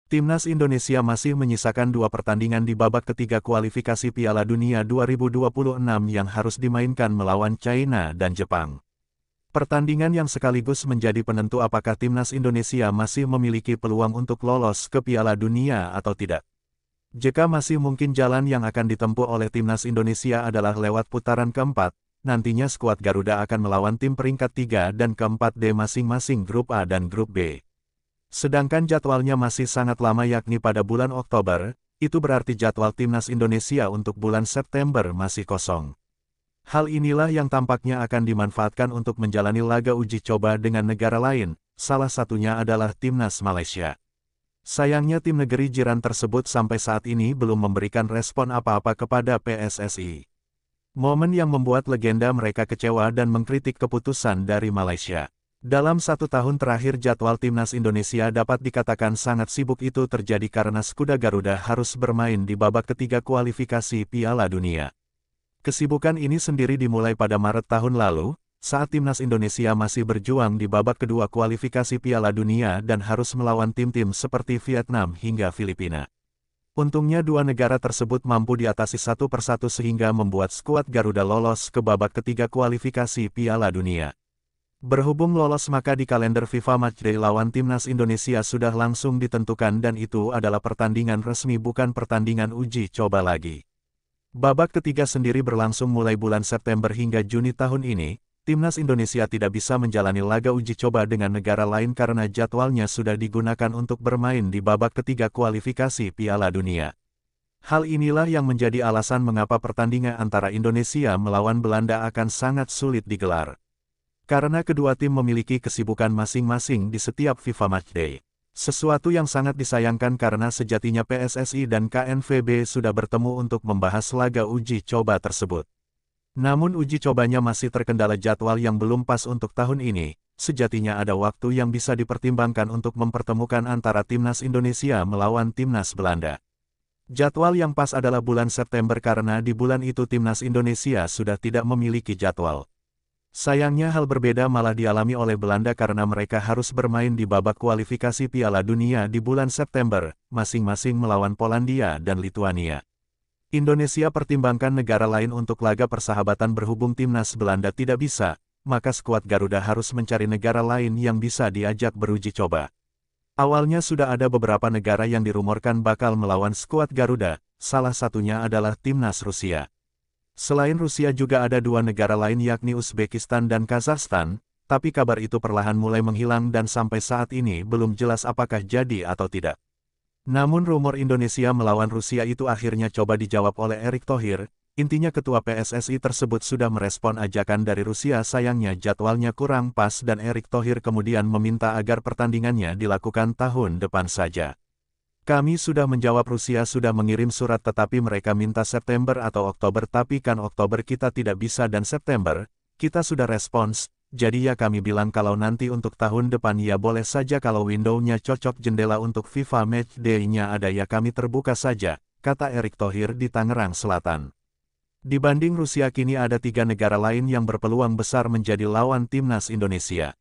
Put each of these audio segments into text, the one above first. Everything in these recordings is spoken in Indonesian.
Timnas Indonesia masih menyisakan 2 pertandingan di babak ketiga kualifikasi Piala Dunia 2026 yang harus dimainkan melawan China dan Jepang. Pertandingan yang sekaligus menjadi penentu apakah Timnas Indonesia masih memiliki peluang untuk lolos ke Piala Dunia atau tidak. Jika masih mungkin jalan yang akan ditempuh oleh Timnas Indonesia adalah lewat putaran keempat, nantinya skuad Garuda akan melawan tim peringkat 3 dan keempat D masing-masing Grup A dan Grup B. Sedangkan jadwalnya masih sangat lama yakni pada bulan Oktober, itu berarti jadwal Timnas Indonesia untuk bulan September masih kosong. Hal inilah yang tampaknya akan dimanfaatkan untuk menjalani laga uji coba dengan negara lain, salah satunya adalah Timnas Malaysia. Sayangnya tim negeri jiran tersebut sampai saat ini belum memberikan respon apa-apa kepada PSSI. Momen yang membuat legenda mereka kecewa dan mengkritik keputusan dari Malaysia. Dalam 1 tahun terakhir jadwal Timnas Indonesia dapat dikatakan sangat sibuk itu terjadi karena skuad Garuda harus bermain di babak ketiga kualifikasi Piala Dunia. Kesibukan ini sendiri dimulai pada Maret tahun lalu, saat Timnas Indonesia masih berjuang di babak kedua kualifikasi Piala Dunia dan harus melawan tim-tim seperti Vietnam hingga Filipina. Untungnya 2 negara tersebut mampu diatasi satu persatu sehingga membuat skuad Garuda lolos ke babak ketiga kualifikasi Piala Dunia. Berhubung lolos maka di kalender FIFA Matchday lawan Timnas Indonesia sudah langsung ditentukan dan itu adalah pertandingan resmi bukan pertandingan uji coba lagi. Babak ketiga sendiri berlangsung mulai bulan September hingga Juni tahun ini, Timnas Indonesia tidak bisa menjalani laga uji coba dengan negara lain karena jadwalnya sudah digunakan untuk bermain di babak ketiga kualifikasi Piala Dunia. Hal inilah yang menjadi alasan mengapa pertandingan antara Indonesia melawan Belanda akan sangat sulit digelar. Karena kedua tim memiliki kesibukan masing-masing di setiap FIFA Matchday. Sesuatu yang sangat disayangkan karena sejatinya PSSI dan KNVB sudah bertemu untuk membahas laga uji coba tersebut. Namun uji cobanya masih terkendala jadwal yang belum pas untuk tahun ini, sejatinya ada waktu yang bisa dipertimbangkan untuk mempertemukan antara Timnas Indonesia melawan Timnas Belanda. Jadwal yang pas adalah bulan September karena di bulan itu Timnas Indonesia sudah tidak memiliki jadwal. Sayangnya hal berbeda malah dialami oleh Belanda karena mereka harus bermain di babak kualifikasi Piala Dunia di bulan September, masing-masing melawan Polandia dan Lituania. Indonesia pertimbangkan negara lain untuk laga persahabatan berhubung Timnas Belanda tidak bisa, maka skuad Garuda harus mencari negara lain yang bisa diajak beruji coba. Awalnya sudah ada beberapa negara yang dirumorkan bakal melawan skuad Garuda, salah satunya adalah Timnas Rusia. Selain Rusia juga ada 2 negara lain yakni Uzbekistan dan Kazakhstan, tapi kabar itu perlahan mulai menghilang dan sampai saat ini belum jelas apakah jadi atau tidak. Namun rumor Indonesia melawan Rusia itu akhirnya coba dijawab oleh Erick Thohir, intinya ketua PSSI tersebut sudah merespon ajakan dari Rusia sayangnya jadwalnya kurang pas dan Erick Thohir kemudian meminta agar pertandingannya dilakukan tahun depan saja. Kami sudah menjawab Rusia sudah mengirim surat tetapi mereka minta September atau Oktober tapi kan Oktober kita tidak bisa dan September, kita sudah respons, jadi ya kami bilang kalau nanti untuk tahun depan ya boleh saja kalau window-nya cocok jendela untuk FIFA Matchday-nya ada ya kami terbuka saja, kata Erick Thohir di Tangerang Selatan. Dibanding Rusia kini ada 3 negara lain yang berpeluang besar menjadi lawan Timnas Indonesia.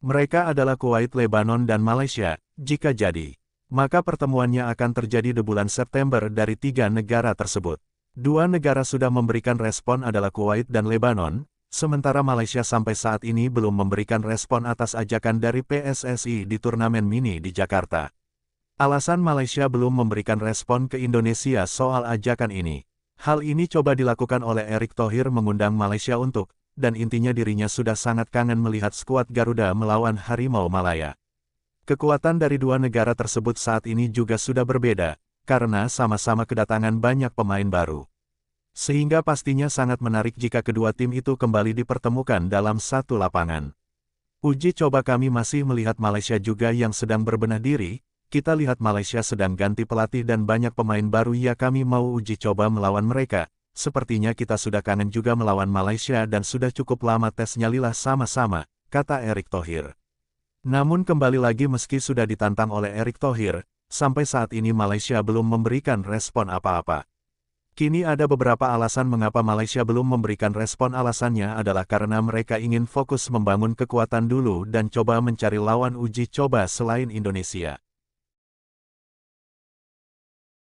Mereka adalah Kuwait, Lebanon dan Malaysia, jika jadi. Maka pertemuannya akan terjadi di bulan September dari 3 negara tersebut. 2 negara sudah memberikan respon adalah Kuwait dan Lebanon, sementara Malaysia sampai saat ini belum memberikan respon atas ajakan dari PSSI di turnamen mini di Jakarta. Alasan Malaysia belum memberikan respon ke Indonesia soal ajakan ini. Hal ini coba dilakukan oleh Erick Thohir mengundang Malaysia untuk, dan intinya dirinya sudah sangat kangen melihat skuad Garuda melawan Harimau Malaya. Kekuatan dari 2 negara tersebut saat ini juga sudah berbeda, karena sama-sama kedatangan banyak pemain baru. Sehingga pastinya sangat menarik jika kedua tim itu kembali dipertemukan dalam satu lapangan. Uji coba kami masih melihat Malaysia juga yang sedang berbenah diri, kita lihat Malaysia sedang ganti pelatih dan banyak pemain baru ya kami mau uji coba melawan mereka, sepertinya kita sudah kangen juga melawan Malaysia dan sudah cukup lama tesnya lilah sama-sama, kata Erick Thohir. Namun kembali lagi meski sudah ditantang oleh Erick Thohir, sampai saat ini Malaysia belum memberikan respon apa-apa. Kini ada beberapa alasan mengapa Malaysia belum memberikan respon alasannya adalah karena mereka ingin fokus membangun kekuatan dulu dan coba mencari lawan uji coba selain Indonesia.